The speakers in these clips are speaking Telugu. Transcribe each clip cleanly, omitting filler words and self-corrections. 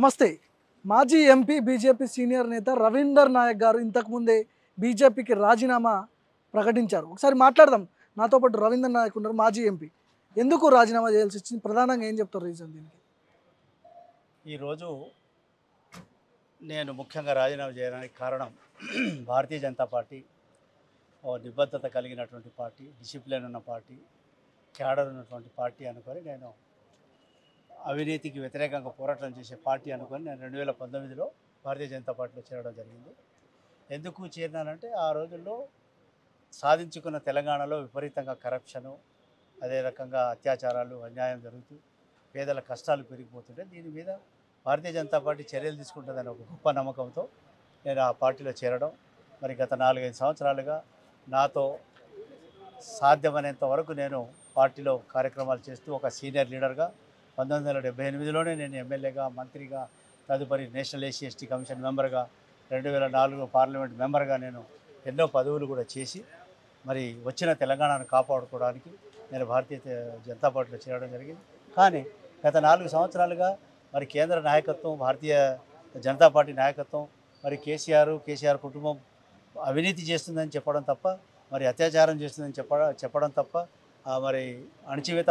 నమస్తే. మాజీ ఎంపీ బీజేపీ సీనియర్ నేత రవీందర్ నాయక్ గారు ఇంతకుముందే బీజేపీకి రాజీనామా ప్రకటించారు. ఒకసారి మాట్లాడదాం. నాతో పాటు రవీందర్ నాయక్ ఉన్నారు, మాజీ ఎంపీ. ఎందుకు రాజీనామా చేయాల్సి వచ్చింది? ప్రధానంగా ఏం చెప్తారు రీజన్ దీనికి? ఈరోజు నేను ముఖ్యంగా రాజీనామా చేయడానికి కారణం భారతీయ జనతా పార్టీ ఓ నిబద్ధత కలిగినటువంటి పార్టీ, డిసిప్లిన్ ఉన్న పార్టీ, క్యాడర్ ఉన్నటువంటి పార్టీ అనుకొని నేను అవినీతికి వ్యతిరేకంగా పోరాటం చేసే పార్టీ అనుకొని నేను 2019లో భారతీయ జనతా పార్టీలో చేరడం జరిగింది. ఎందుకు చేరినానంటే ఆ రోజుల్లో సాధించుకున్న తెలంగాణలో విపరీతంగా కరప్షను, అదే రకంగా అత్యాచారాలు, అన్యాయం జరుగుతూ పేదల కష్టాలు పెరిగిపోతుంటే దీని మీద భారతీయ జనతా పార్టీ చర్యలు తీసుకుంటుందని ఒక గొప్ప నమ్మకంతో నేను ఆ పార్టీలో చేరడం. మరి గత 4-5 సంవత్సరాలుగా నాతో సాధ్యమైనంత వరకు నేను పార్టీలో కార్యక్రమాలు చేస్తూ ఒక సీనియర్ లీడర్గా 1978లోనే నేను ఎమ్మెల్యేగా, మంత్రిగా, తదుపరి నేషనల్ ఎస్సీ కమిషన్ మెంబర్గా, 2004 పార్లమెంట్ మెంబర్గా నేను ఎన్నో పదవులు కూడా చేసి మరి వచ్చిన తెలంగాణను కాపాడుకోవడానికి నేను భారతీయ జనతా పార్టీలో చేరడం జరిగింది. కానీ గత 4 సంవత్సరాలుగా మరి కేంద్ర నాయకత్వం, భారతీయ జనతా పార్టీ నాయకత్వం మరి కేసీఆర్ కుటుంబం అవినీతి చేస్తుందని చెప్పడం తప్ప, మరి అత్యాచారం చేస్తుందని చెప్పడం తప్ప, మరి అణచివేత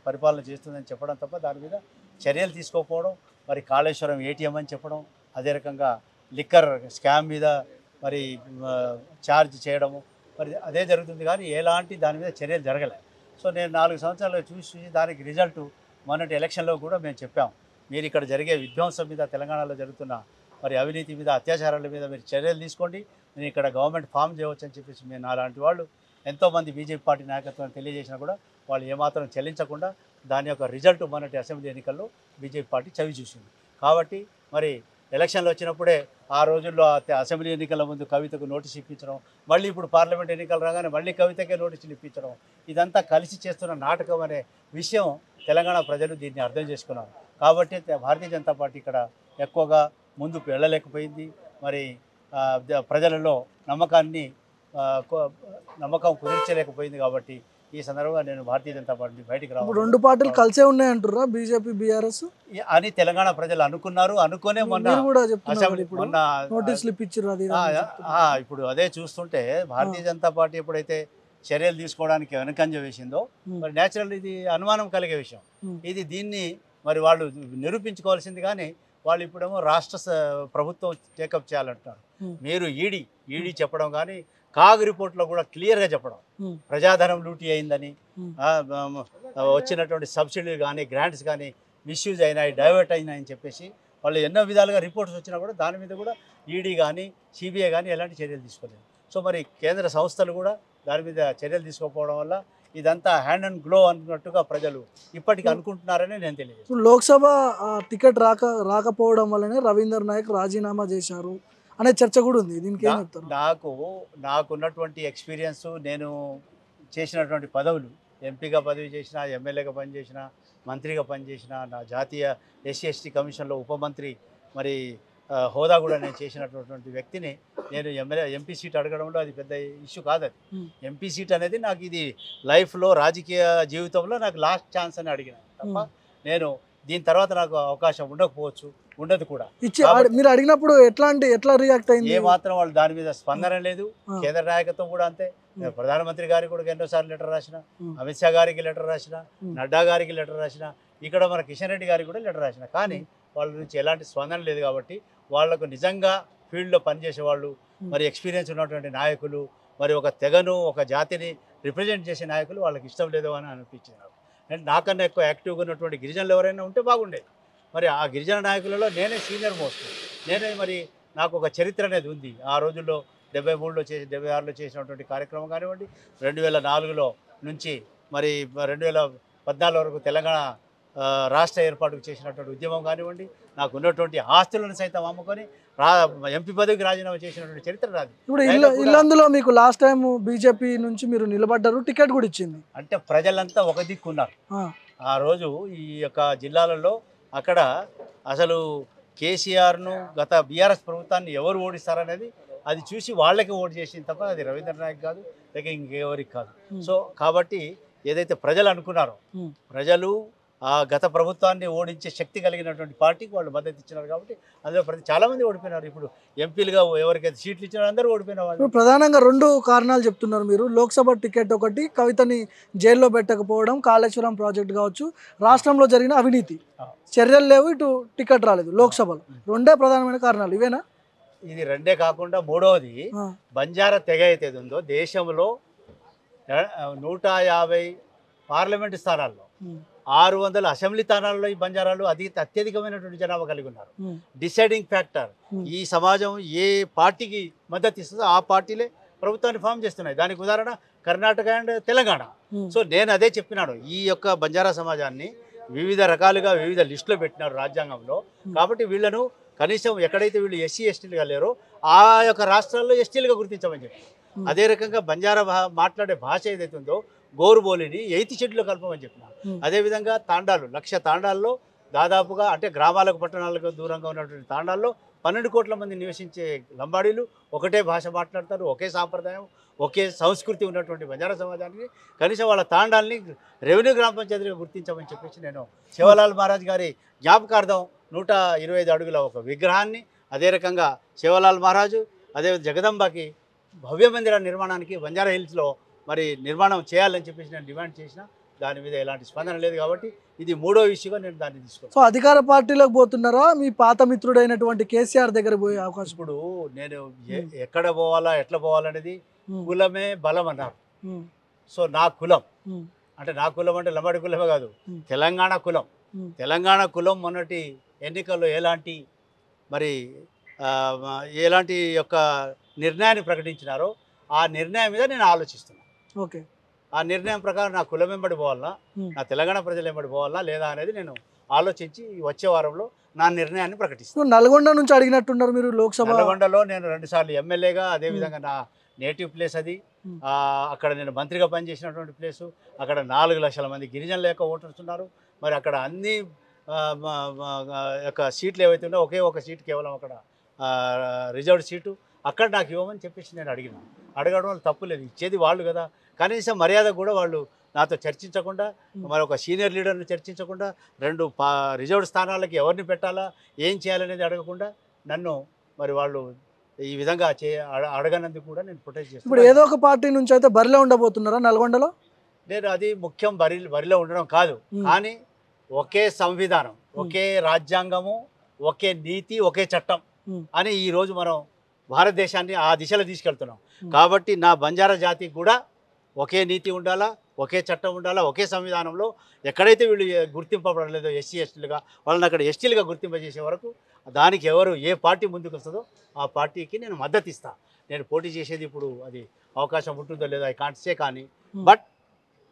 పరిపాలన చేస్తుందని చెప్పడం తప్ప దాని మీద చర్యలు తీసుకోకపోవడం, మరి కాళేశ్వరం ఏటీఎం అని చెప్పడం, అదే రకంగా లిక్కర్ స్కామ్ మీద మరి ఛార్జ్ చేయడము, మరి అదే జరుగుతుంది. కానీ ఎలాంటి దాని మీద చర్యలు జరగలేదు. సో నేను 4 సంవత్సరాలు చూసి దానికి రిజల్ట్ మొన్నటి ఎలక్షన్లో కూడా మేము చెప్పాం, మీరు ఇక్కడ జరిగే విధ్వంసం మీద, తెలంగాణలో జరుగుతున్న మరి అవినీతి మీద, అత్యాచారాల మీద మీరు చర్యలు తీసుకోండి, నేను ఇక్కడ గవర్నమెంట్ ఫామ్ చేయవచ్చు అని చెప్పేసి మేము అలాంటి వాళ్ళు ఎంతోమంది బీజేపీ పార్టీ నాయకత్వాన్ని తెలియజేసినా కూడా వాళ్ళు ఏమాత్రం చెల్లించకుండా దాని యొక్క రిజల్ట్ మొన్నటి అసెంబ్లీ ఎన్నికల్లో బీజేపీ పార్టీ చవి చూసింది. కాబట్టి మరి ఎలక్షన్లు వచ్చినప్పుడే ఆ రోజుల్లో అసెంబ్లీ ఎన్నికల ముందు కవితకు నోటీస్ ఇప్పించడం, మళ్ళీ ఇప్పుడు పార్లమెంట్ ఎన్నికలు రాగానే మళ్ళీ కవితకే నోటీసులు ఇప్పించడం, ఇదంతా కలిసి చేస్తున్న నాటకం అనే విషయం తెలంగాణ ప్రజలు దీన్ని అర్థం చేసుకున్నారు. కాబట్టి భారతీయ జనతా పార్టీ ఇక్కడ ఎక్కువగా ముందుకు వెళ్ళలేకపోయింది. మరి ప్రజలలో నమ్మకం కుదిర్చలేకపోయింది. కాబట్టి ఈ సందర్భంగా నేను భారతీయ జనతా పార్టీ బయటికి రావాలి. రెండు పార్టీలు కలిసే ఉన్నాయంటారా, బీజేపీ బీఆర్ఎస్ అని తెలంగాణ ప్రజలు అనుకున్నారు. అనుకునే మొన్న నోటీసులు ఇప్పించారు. ఇప్పుడు అదే చూస్తుంటే భారతీయ జనతా పార్టీ ఎప్పుడైతే చర్యలు తీసుకోవడానికి వెనకంజ వేసిందో మరి న్యాచురల్ ఇది అనుమానం కలిగే విషయం. దీన్ని మరి వాళ్ళు నిరూపించుకోవాల్సింది. కానీ వాళ్ళు ఇప్పుడేమో రాష్ట్ర ప్రభుత్వం టేకప్ చేయాలంటున్నారు. మీరు ఈడీ చెప్పడం కానీ కాగ్ రిపోర్ట్లో కూడా క్లియర్గా చెప్పడం, ప్రజాధనం లూటీ అయిందని, వచ్చినటువంటి సబ్సిడీలు కానీ గ్రాంట్స్ కానీ మిస్యూజ్ అయినాయి, డైవర్ట్ అయినాయని చెప్పేసి వాళ్ళు ఎన్నో విధాలుగా రిపోర్ట్స్ వచ్చినా కూడా దాని మీద కూడా ఈడీ కానీ సిబిఐ కానీ ఎలాంటి చర్యలు తీసుకోలేదు. సో మరి కేంద్ర సంస్థలు కూడా దాని మీద చర్యలు తీసుకోకపోవడం వల్ల ఇదంతా హ్యాండ్ అండ్ గ్లో అన్నట్టుగా ప్రజలు ఇప్పటికీ అనుకుంటున్నారని నేను తెలియజేస్తాను. లోక్సభ టికెట్ రాకపోవడం వల్లనే రవీందర్ నాయక్ రాజీనామా చేశారు అనే చర్చ కూడా ఉంది. దీనికి ఏం చెప్తారు? నాకున్నటువంటి ఎక్స్పీరియన్స్, నేను చేసినటువంటి పదవులు, ఎంపీగా పదవి చేసిన, ఎమ్మెల్యేగా పనిచేసిన, మంత్రిగా పనిచేసిన, నా జాతీయ ఎస్సీ కమిషన్లో ఉపమంత్రి మరి హోదా కూడా నేను చేసినటువంటి వ్యక్తిని నేను ఎంపీ సీట్ అడగడంలో అది పెద్ద ఇష్యూ కాదు. అది ఎంపీ సీట్ అనేది నాకు ఇది లైఫ్లో, రాజకీయ జీవితంలో నాకు లాస్ట్ ఛాన్స్ అని అడిగిన తప్ప నేను దీని తర్వాత నాకు అవకాశం ఉండకపోవచ్చు, ఉండదు కూడా. మీరు అడిగినప్పుడు ఎట్లా రియాక్ట్ అయింది? ఏ మాత్రం వాళ్ళు దాని మీద స్పందన లేదు. కేంద్ర నాయకత్వం కూడా అంతే. ప్రధానమంత్రి గారికి కూడా ఎన్నోసార్లు లెటర్ రాసిన, అమిత్ షా గారికి లెటర్ రాసిన, నడ్డా గారికి లెటర్ రాసిన, ఇక్కడ మన కిషన్ రెడ్డి గారికి కూడా లెటర్ రాసిన. కానీ వాళ్ళ నుంచి ఎలాంటి స్పందన లేదు. కాబట్టి వాళ్లకు నిజంగా ఫీల్డ్లో పనిచేసే వాళ్ళు, మరి ఎక్స్పీరియన్స్ ఉన్నటువంటి నాయకులు, మరి ఒక తెగను, ఒక జాతిని రిప్రజెంట్ చేసే నాయకులు వాళ్ళకి ఇష్టం లేదు అని అనిపించింది నాకు. అండ్ నాకన్నా ఎక్కువ యాక్టివ్గా ఉన్నటువంటి గిరిజనులు ఎవరైనా ఉంటే బాగుండేది. మరి ఆ గిరిజన నాయకులలో నేనే సీనియర్ మోస్ట్. మరి నాకు ఒక చరిత్ర అనేది ఉంది. ఆ రోజుల్లో 73లో 76లో చేసినటువంటి కార్యక్రమం కానివ్వండి, 2004లో నుంచి మరి 2014 వరకు తెలంగాణ రాష్ట్ర ఏర్పాటుకు చేసినటువంటి ఉద్యమం కానివ్వండి, నాకు ఉన్నటువంటి ఆస్తులను సైతం అమ్ముకొని ఎంపీ పదవికి రాజీనామా చేసినటువంటి చరిత్ర రాదు. ఇప్పుడు ఇల్లందులో మీకు లాస్ట్ టైం బీజేపీ నుంచి మీరు నిలబడ్డారు, టికెట్ కూడా ఇచ్చింది. అంటే ప్రజలంతా ఒక దిక్కున్నారు ఆ రోజు. ఈ యొక్క జిల్లాలలో అక్కడ అసలు కేసీఆర్ను, గత బీఆర్ఎస్ ప్రభుత్వాన్ని ఎవరు ఓడిస్తారనేది అది చూసి వాళ్ళకి ఓటు చేసింది తప్ప అది రవీంద్ర నాయక్ కాదు, లేక ఇంకెవరికి కాదు. సో కాబట్టి ఏదైతే ప్రజలు అనుకున్నారో, ప్రజలు ఆ గత ప్రభుత్వాన్ని ఓడించే శక్తి కలిగినటువంటి పార్టీకి వాళ్ళు మద్దతు ఇచ్చినారు కాబట్టి అందులో చాలామంది ఓడిపోయినారు. ఇప్పుడు ఎంపీలుగా ఎవరికైతే సీట్లు ఇచ్చినారో అందరూ ఓడిపోయిన వాళ్ళు. ఇప్పుడు ప్రధానంగా 2 కారణాలు చెప్తున్నారు మీరు. లోక్సభ టికెట్ ఒకటి, కవితని జైల్లో పెట్టకపోవడం, కాళేశ్వరం ప్రాజెక్ట్ కావచ్చు, రాష్ట్రంలో జరిగిన అవినీతి చర్యలు లేవు, ఇటు టికెట్ రాలేదు లోక్సభలో. 2 ప్రధానమైన కారణాలు ఇవేనా? ఇది 2 కాకుండా మూడవది బంజారా తెగ అయితే ఉందో దేశంలో 150 పార్లమెంటు స్థానాల్లో 600 అసెంబ్లీ స్థానాల్లో ఈ బంజారాలు అత్యధికమైనటువంటి జనాభా కలిగి ఉన్నారు. Deciding factor. ఈ సమాజం ఏ పార్టీకి మద్దతు ఇస్తుందో ఆ పార్టీలే ప్రభుత్వాన్ని ఫామ్ చేస్తున్నాయి. దానికి ఉదాహరణ కర్ణాటక అండ్ తెలంగాణ. సో నేను అదే చెప్పినాను, ఈ యొక్క బంజారా సమాజాన్ని వివిధ రకాలుగా వివిధ లిస్టులో పెట్టినారు రాజ్యాంగంలో. కాబట్టి వీళ్ళను కనీసం ఎక్కడైతే వీళ్ళు ఎస్సీ ఎస్టీలుగా లేరో ఆ యొక్క రాష్ట్రాల్లో ఎస్టీలుగా గుర్తించమని చెప్పి, అదే రకంగా బంజారా మాట్లాడే భాష ఏదైతే ఉందో గోరుబోలిని 8th షెడ్యూల్లో కలపమని చెప్పినారు. అదేవిధంగా తాండాలు 1,00,000 తాండాల్లో దాదాపుగా అంటే గ్రామాలకు పట్టణాలకు దూరంగా ఉన్నటువంటి తాండాల్లో 12 కోట్ల మంది నివసించే లంబాడీలు ఒకటే భాష మాట్లాడతారు, ఒకే సాంప్రదాయం, ఒకే సంస్కృతి ఉన్నటువంటి బంజారా సమాజానికి కనీసం వాళ్ళ తాండాల్ని రెవెన్యూ గ్రామ పంచాయతీగా గుర్తించమని చెప్పేసి నేను శివలాల్ మహారాజ్ గారి జ్ఞాపకార్థం 125 అడుగుల ఒక విగ్రహాన్ని, అదే రకంగా శివలాల్ మహారాజు అదే జగదంబకి భవ్య మందిర నిర్మాణానికి బంజారా హిల్స్లో మరి నిర్మాణం చేయాలని చెప్పేసి నేను డిమాండ్ చేసిన. దాని మీద ఎలాంటి స్పందన లేదు కాబట్టి ఇది 3వ ఇష్యూగా నేను దాన్ని తీసుకున్నాను. సో అధికార పార్టీలోకి పోతున్నారా, మీ పాత మిత్రుడైనటువంటి కేసీఆర్ దగ్గర పోయే అవకాశం? ఇప్పుడు నేను ఎక్కడ పోవాలా ఎట్లా పోవాలనేది కులమే బలం అన్నారు. సో నా కులం అంటే లంబాడి కులమే కాదు, తెలంగాణ కులం. తెలంగాణ కులం మొన్నటి ఎన్నికల్లో ఎలాంటి యొక్క నిర్ణయాన్ని ప్రకటించినారో ఆ నిర్ణయం మీద నేను ఆలోచిస్తున్నాను. ఓకే, ఆ నిర్ణయం ప్రకారం నా కులం వెంబడి పోవాలా, నా తెలంగాణ ప్రజలు వెంబడి పోవాలా లేదా అనేది నేను ఆలోచించి వచ్చే వారంలో నా నిర్ణయాన్ని ప్రకటిస్తాను. నల్గొండ నుంచి అడిగినట్టున్నారు మీరు లోక్సభ. నల్గొండలో నేను 2 సార్లు ఎమ్మెల్యేగా, అదేవిధంగా నా నేటివ్ ప్లేస్ అది. అక్కడ నేను మంత్రిగా పనిచేసినటువంటి ప్లేసు. అక్కడ 4 లక్షల మంది గిరిజనుల యొక్క ఓటర్స్ ఉన్నారు. మరి అక్కడ అన్ని యొక్క సీట్లు ఏవైతే ఉన్నాయో ఒకే ఒక సీటు కేవలం అక్కడ రిజర్వ్డ్ సీటు, అక్కడ నాకు ఇవ్వమని చెప్పేసి నేను అడగడం వల్ల తప్పు లేదు, ఇచ్చేది వాళ్ళు కదా. కనీసం మర్యాద కూడా వాళ్ళు నాతో చర్చించకుండా, మరి ఒక సీనియర్ లీడర్ని చర్చించకుండా, 2 రిజర్వ్డ్ స్థానాలకి ఎవరిని పెట్టాలా ఏం చేయాలనేది అడగకుండా నన్ను మరి వాళ్ళు ఈ విధంగా అడగనందుకు కూడా నేను ప్రొటెస్ట్ చేస్తాను. ఇప్పుడు ఏదో ఒక పార్టీ నుంచి అయితే బరిలో ఉండబోతున్నారా నల్గొండలో? నేను అది ముఖ్యం బరిలో ఉండడం కాదు, కానీ ఒకే సంవిధానం, ఒకే రాజ్యాంగము, ఒకే నీతి, ఒకే చట్టం అని ఈరోజు మనం భారతదేశాన్ని ఆ దిశలో తీసుకెళ్తున్నాం. కాబట్టి నా బంజారా జాతికి కూడా ఒకే నీతి ఉండాలా, ఒకే చట్టం ఉండాలా, ఒకే సంవిధానంలో ఎక్కడైతే వీళ్ళు గుర్తింపబడలేదో ఎస్సీ ఎస్టీలుగా వాళ్ళని అక్కడ ఎస్టీలుగా గుర్తింపజేసే వరకు దానికి ఏ పార్టీ ముందుకు వస్తుందో ఆ పార్టీకి నేను మద్దతు ఇస్తాను. నేను పోటీ చేసేది ఇప్పుడు అది అవకాశం ఉంటుందో లేదో ఐ కాంట్ సే, కానీ బట్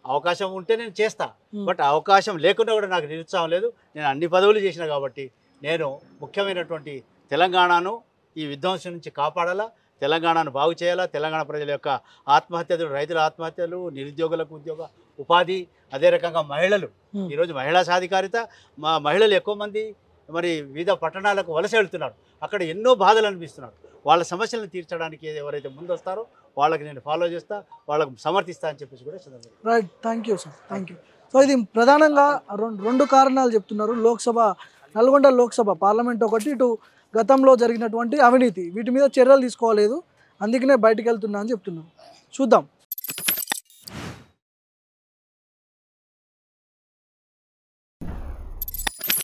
అవకాశం ఉంటే నేను చేస్తా. బట్ అవకాశం లేకుండా కూడా నాకు నిరుత్సాహం లేదు. నేను అన్ని పదవులు చేసిన కాబట్టి నేను ముఖ్యమైనటువంటి తెలంగాణను ఈ విధ్వంసం నుంచి కాపాడాలా, తెలంగాణను బాగు చేయాలా, తెలంగాణ ప్రజల యొక్క ఆత్మహత్యలు, రైతుల ఆత్మహత్యలు, నిరుద్యోగులకు ఉద్యోగ ఉపాధి, అదే రకంగా మహిళలు, ఈరోజు మహిళా సాధికారిత, మహిళలు ఎక్కువ మంది మరి వివిధ పట్టణాలకు వలస వెళ్తున్నారు. అక్కడ ఎన్నో బాధలు అనిపిస్తున్నారు. వాళ్ళ సమస్యలను తీర్చడానికి ఎవరైతే ముందు వస్తారో వాళ్ళకి నేను ఫాలో చేస్తా, వాళ్ళకు సమర్థిస్తా అని చెప్పేసి కూడా సందర్భంగా. Right, thank you sir, thank you. So ఇది ప్రధానంగా 2 కారణాలు చెప్తున్నారు. లోక్సభ, నల్గొండ లోక్సభ పార్లమెంట్ ఒకటి, ఇటు గతంలో జరిగినటువంటి అవినీతి, వీటి మీద చర్యలు తీసుకోలేదు, అందుకనే బయటకు వెళ్తున్నా అని చెప్తున్నారు. చూద్దాం.